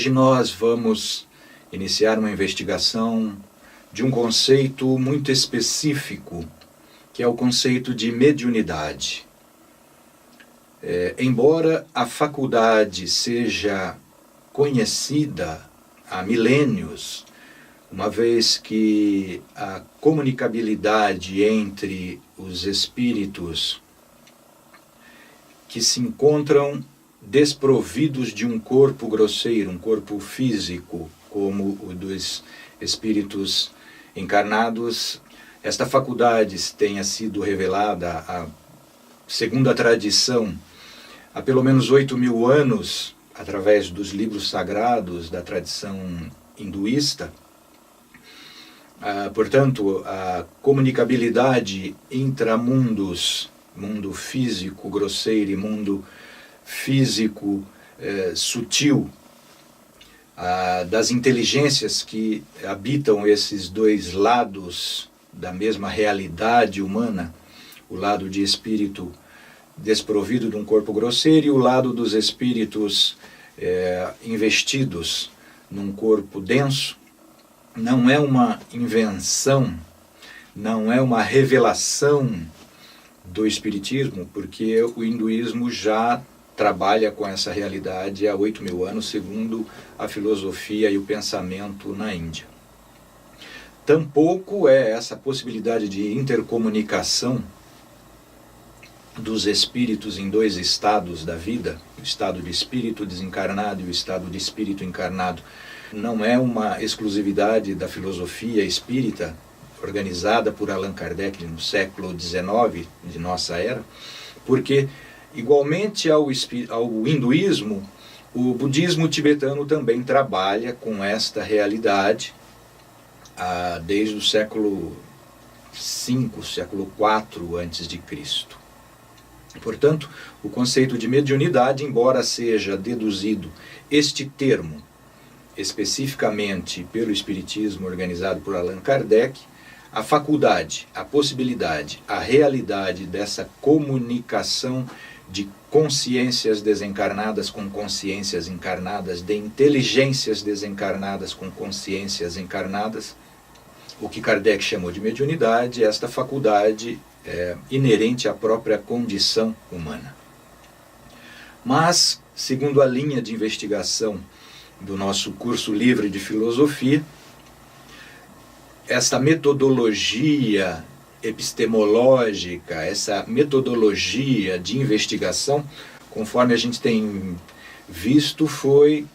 Hoje nós vamos iniciar uma investigação de um conceito muito específico, que é o conceito de mediunidade. Embora a faculdade seja conhecida há milênios, uma vez que a comunicabilidade entre os espíritos que se encontram desprovidos de um corpo grosseiro, um corpo físico, como o dos espíritos encarnados, esta faculdade tenha sido revelada, segundo a tradição, há pelo menos 8.000 anos, através dos livros sagrados da tradição hinduísta. Portanto, a comunicabilidade intramundos, mundo físico grosseiro e mundo físico sutil, das inteligências que habitam esses dois lados da mesma realidade humana, o lado de espírito desprovido de um corpo grosseiro e o lado dos espíritos investidos num corpo denso, não é uma invenção, não é uma revelação do espiritismo, porque o hinduísmo já trabalha com essa realidade há 8.000 anos, segundo a filosofia e o pensamento na Índia. Tampouco é essa possibilidade de intercomunicação dos espíritos em dois estados da vida, o estado de espírito desencarnado e o estado de espírito encarnado, não é uma exclusividade da filosofia espírita organizada por Allan Kardec no século XIX de nossa era, porque igualmente ao hinduísmo, o budismo tibetano também trabalha com esta realidade desde o século V, século IV a.C. Portanto, o conceito de mediunidade, embora seja deduzido este termo especificamente pelo Espiritismo organizado por Allan Kardec, a faculdade, a possibilidade, a realidade dessa comunicação de consciências desencarnadas com consciências encarnadas, de inteligências desencarnadas com consciências encarnadas, o que Kardec chamou de mediunidade, esta faculdade inerente à própria condição humana. Mas, segundo a linha de investigação do nosso curso livre de filosofia, esta metodologia epistemológica, essa metodologia de investigação, conforme a gente tem visto, foi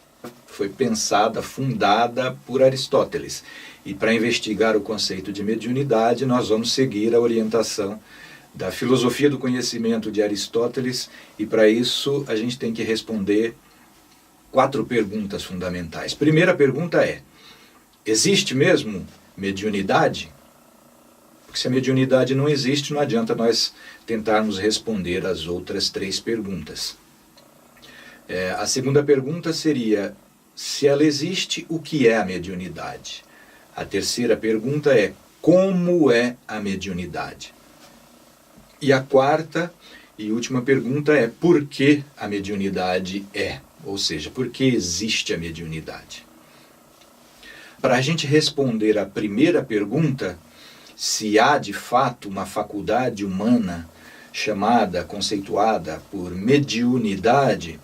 pensada, fundada por Aristóteles. E para investigar o conceito de mediunidade, nós vamos seguir a orientação da filosofia do conhecimento de Aristóteles, e para isso a gente tem que responder 4 perguntas fundamentais. Primeira pergunta é: existe mesmo mediunidade? Porque se a mediunidade não existe, não adianta nós tentarmos responder as outras 3 perguntas. A segunda pergunta seria: se ela existe, o que é a mediunidade? A terceira pergunta é: como é a mediunidade? E a quarta e última pergunta é: por que a mediunidade é? Ou seja, por que existe a mediunidade? Para a gente responder a primeira pergunta, se há de fato uma faculdade humana conceituada por mediunidade,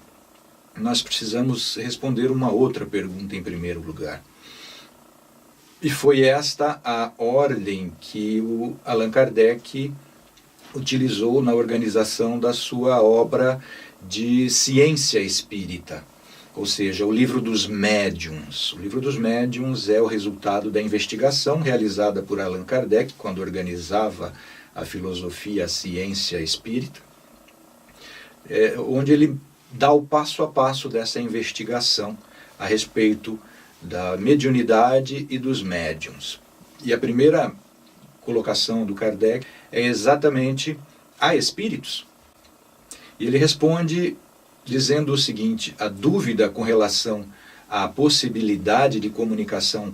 nós precisamos responder uma outra pergunta em primeiro lugar. E foi esta a ordem que o Allan Kardec utilizou na organização da sua obra de ciência espírita, ou seja, o Livro dos Médiuns. O Livro dos Médiuns é o resultado da investigação realizada por Allan Kardec quando organizava a filosofia, a ciência espírita, onde ele dá o passo a passo dessa investigação a respeito da mediunidade e dos médiuns. E a primeira colocação do Kardec é exatamente: há espíritos? E ele responde dizendo o seguinte: a dúvida com relação à possibilidade de comunicação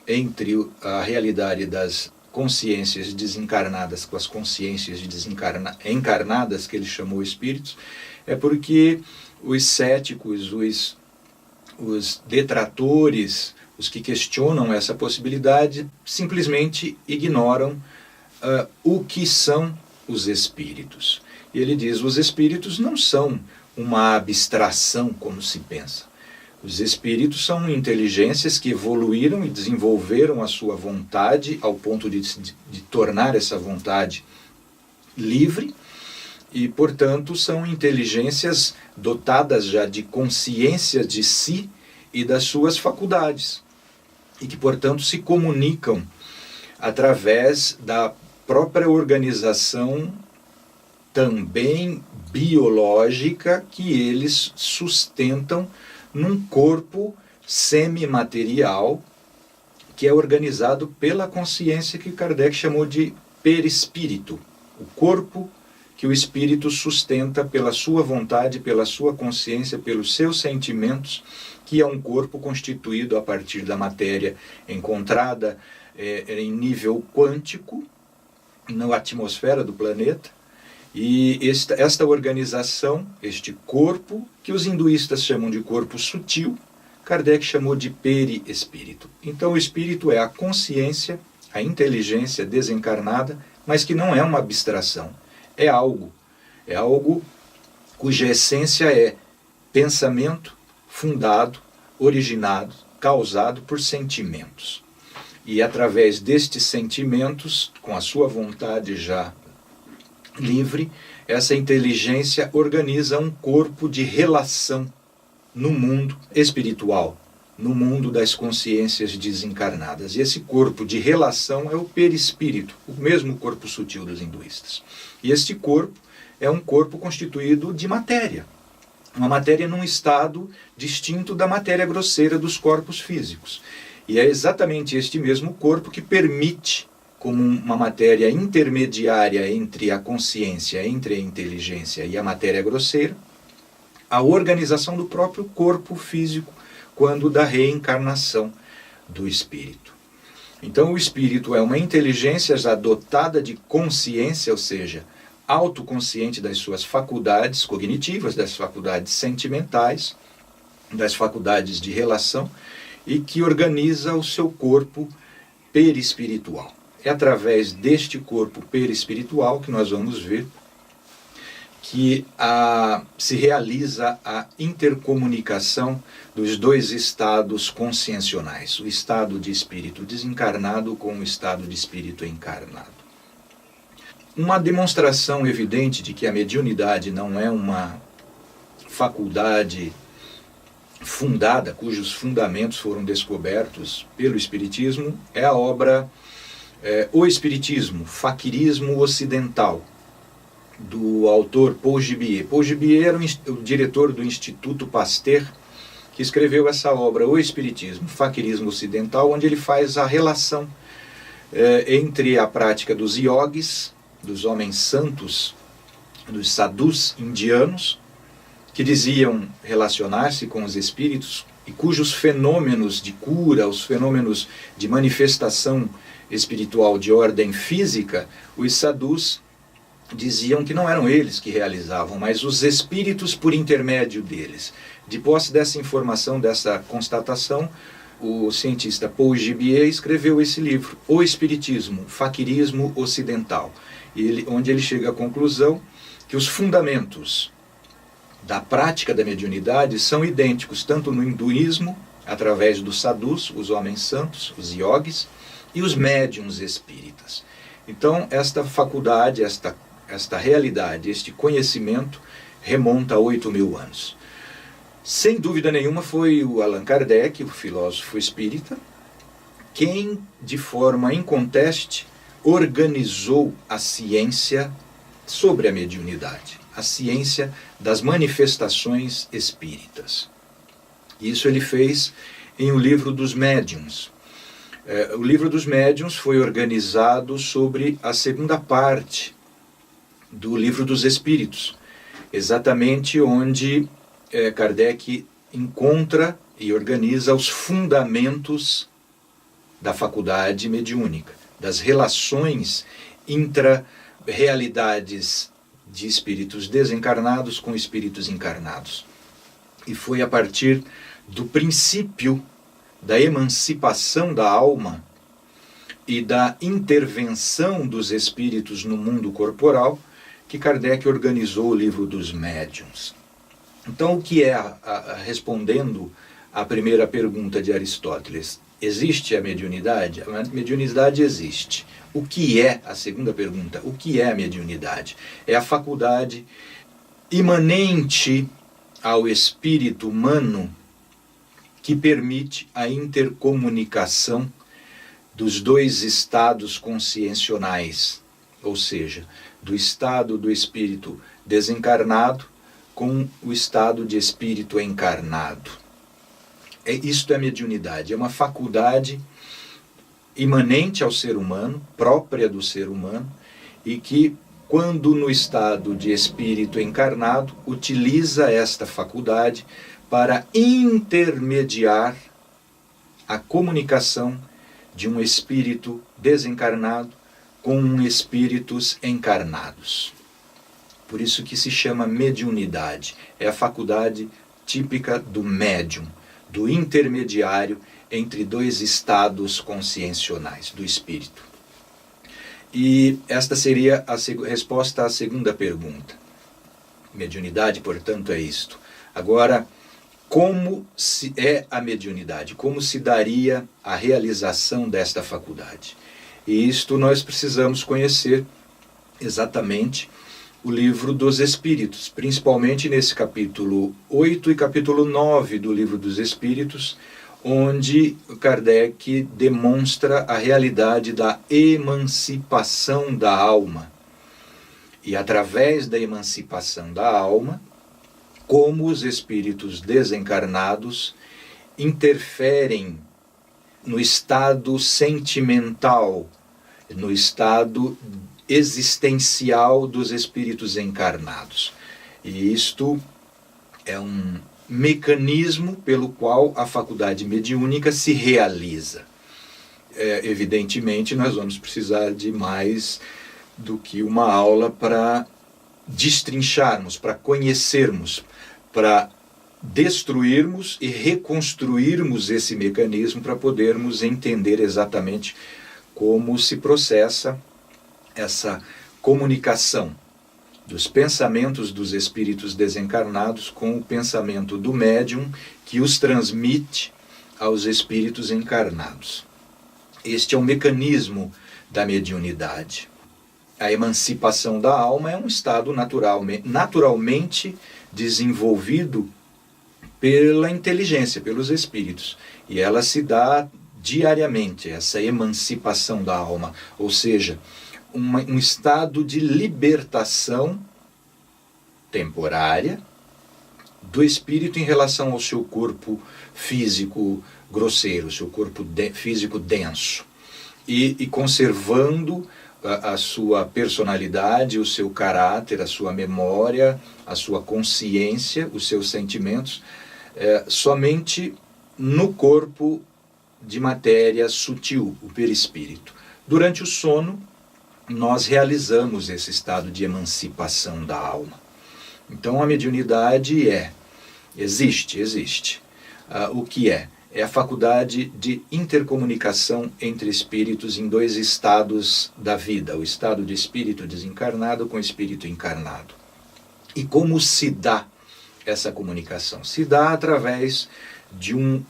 entre a realidade das consciências desencarnadas com as consciências encarnadas, que ele chamou espíritos, é porque os céticos, os os detratores, os que questionam essa possibilidade, simplesmente ignoram o que são os espíritos. E ele diz: os espíritos não são uma abstração como se pensa. Os espíritos são inteligências que evoluíram e desenvolveram a sua vontade ao ponto de tornar essa vontade livre e, portanto, são inteligências dotadas já de consciência de si e das suas faculdades e que, portanto, se comunicam através da própria organização também biológica que eles sustentam num corpo semimaterial que é organizado pela consciência que Kardec chamou de perispírito, o corpo que o espírito sustenta pela sua vontade, pela sua consciência, pelos seus sentimentos, que é um corpo constituído a partir da matéria encontrada em nível quântico, na atmosfera do planeta, e esta organização, este corpo, que os hinduístas chamam de corpo sutil, Kardec chamou de perispírito. Então o espírito é a consciência, a inteligência desencarnada, mas que não é uma abstração, é algo cuja essência é pensamento fundado, originado, causado por sentimentos. E através destes sentimentos, com a sua vontade já livre, essa inteligência organiza um corpo de relação no mundo espiritual, no mundo das consciências desencarnadas. E esse corpo de relação é o perispírito, o mesmo corpo sutil dos hinduístas. E este corpo é um corpo constituído de matéria, uma matéria num estado distinto da matéria grosseira dos corpos físicos. E é exatamente este mesmo corpo que permite, como uma matéria intermediária entre a consciência, entre a inteligência e a matéria grosseira, a organização do próprio corpo físico quando da reencarnação do espírito. Então o espírito é uma inteligência já dotada de consciência, ou seja, autoconsciente das suas faculdades cognitivas, das faculdades sentimentais, das faculdades de relação, e que organiza o seu corpo perispiritual. É através deste corpo perispiritual que nós vamos ver que se realiza a intercomunicação dos dois estados consciencionais, o estado de espírito desencarnado com o estado de espírito encarnado. Uma demonstração evidente de que a mediunidade não é uma faculdade fundada, cujos fundamentos foram descobertos pelo Espiritismo, é a obra O Espiritismo, Faquirismo Ocidental, do autor Paul Gibier. Paul Gibier era o diretor do Instituto Pasteur, que escreveu essa obra, O Espiritismo, Faquirismo Ocidental, onde ele faz a relação entre a prática dos yogis, dos homens santos, dos sadhus indianos, que diziam relacionar-se com os espíritos e cujos fenômenos de cura, os fenômenos de manifestação espiritual de ordem física, os sadhus diziam que não eram eles que realizavam, mas os espíritos por intermédio deles. De posse dessa informação, dessa constatação, o cientista Paul Gibier escreveu esse livro, O Espiritismo, Faquirismo Ocidental, onde ele chega à conclusão que os fundamentos da prática da mediunidade são idênticos tanto no hinduísmo, através dos sadhus, os homens santos, os yogis, e os médiuns espíritas. Então, esta faculdade, esta realidade, este conhecimento remonta a 8.000 anos. Sem dúvida nenhuma foi o Allan Kardec, o filósofo espírita, quem, de forma inconteste, organizou a ciência sobre a mediunidade, a ciência das manifestações espíritas. Isso ele fez em O Livro dos Médiuns. O Livro dos Médiuns foi organizado sobre a segunda parte do Livro dos Espíritos, exatamente onde Kardec encontra e organiza os fundamentos da faculdade mediúnica, das relações intra-realidades de espíritos desencarnados com espíritos encarnados. E foi a partir do princípio da emancipação da alma e da intervenção dos espíritos no mundo corporal, que Kardec organizou o livro dos médiuns. Então, o que é, respondendo à primeira pergunta de Aristóteles, existe a mediunidade? A mediunidade existe. O que é, a segunda pergunta, o que é a mediunidade? É a faculdade imanente ao espírito humano que permite a intercomunicação dos dois estados consciencionais, ou seja, do estado do espírito desencarnado com o estado de espírito encarnado. Isto é mediunidade, é uma faculdade imanente ao ser humano, própria do ser humano, e que, quando no estado de espírito encarnado, utiliza esta faculdade para intermediar a comunicação de um espírito desencarnado com espíritos encarnados. Por isso que se chama mediunidade. É a faculdade típica do médium, do intermediário entre dois estados consciencionais do espírito. E esta seria a resposta à segunda pergunta. Mediunidade, portanto, é isto. Agora, como se é a mediunidade? Como se daria a realização desta faculdade? E isto nós precisamos conhecer exatamente o livro dos Espíritos, principalmente nesse capítulo 8 e capítulo 9 do livro dos Espíritos, onde Kardec demonstra a realidade da emancipação da alma. E através da emancipação da alma, como os espíritos desencarnados interferem no estado sentimental, no estado existencial dos espíritos encarnados. E isto é um mecanismo pelo qual a faculdade mediúnica se realiza. Evidentemente, nós vamos precisar de mais do que uma aula para destrincharmos, para conhecermos, para destruirmos e reconstruirmos esse mecanismo para podermos entender exatamente como se processa essa comunicação dos pensamentos dos espíritos desencarnados com o pensamento do médium que os transmite aos espíritos encarnados. Este é um mecanismo da mediunidade. A emancipação da alma é um estado naturalmente desenvolvido pela inteligência, pelos espíritos. E ela se dá diariamente, essa emancipação da alma, ou seja, um estado de libertação temporária do espírito em relação ao seu corpo físico grosseiro, seu corpo físico denso, e conservando a sua personalidade, o seu caráter, a sua memória, a sua consciência, os seus sentimentos, somente no corpo de matéria sutil, o perispírito. Durante o sono, nós realizamos esse estado de emancipação da alma. Então a mediunidade existe. O que é? É a faculdade de intercomunicação entre espíritos em dois estados da vida, o estado de espírito desencarnado com o espírito encarnado. E como se dá essa comunicação? Se dá através de um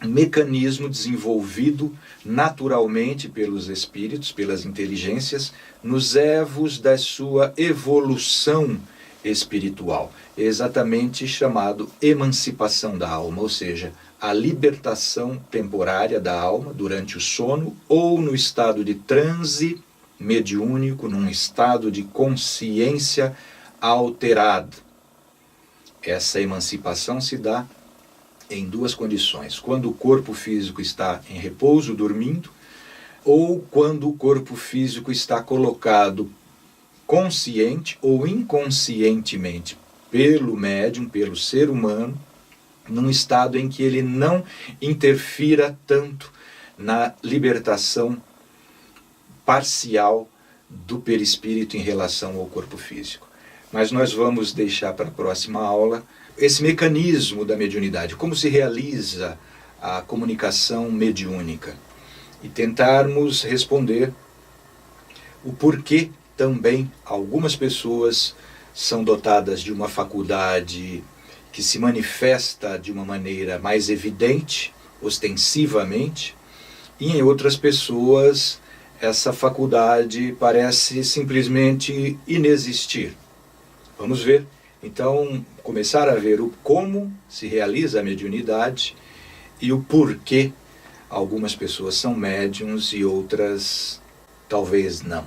mecanismo desenvolvido naturalmente pelos espíritos, pelas inteligências, nos evos da sua evolução espiritual, exatamente chamado emancipação da alma, ou seja, a libertação temporária da alma durante o sono ou no estado de transe mediúnico, num estado de consciência alterado. Essa emancipação se dá em duas condições: quando o corpo físico está em repouso, dormindo, ou quando o corpo físico está colocado consciente ou inconscientemente pelo médium, pelo ser humano, num estado em que ele não interfira tanto na libertação parcial do perispírito em relação ao corpo físico. Mas nós vamos deixar para a próxima aula esse mecanismo da mediunidade, como se realiza a comunicação mediúnica, e tentarmos responder o porquê também algumas pessoas são dotadas de uma faculdade que se manifesta de uma maneira mais evidente, ostensivamente, e em outras pessoas essa faculdade parece simplesmente inexistir. Vamos ver, então, começar a ver o como se realiza a mediunidade e o porquê algumas pessoas são médiuns e outras talvez não.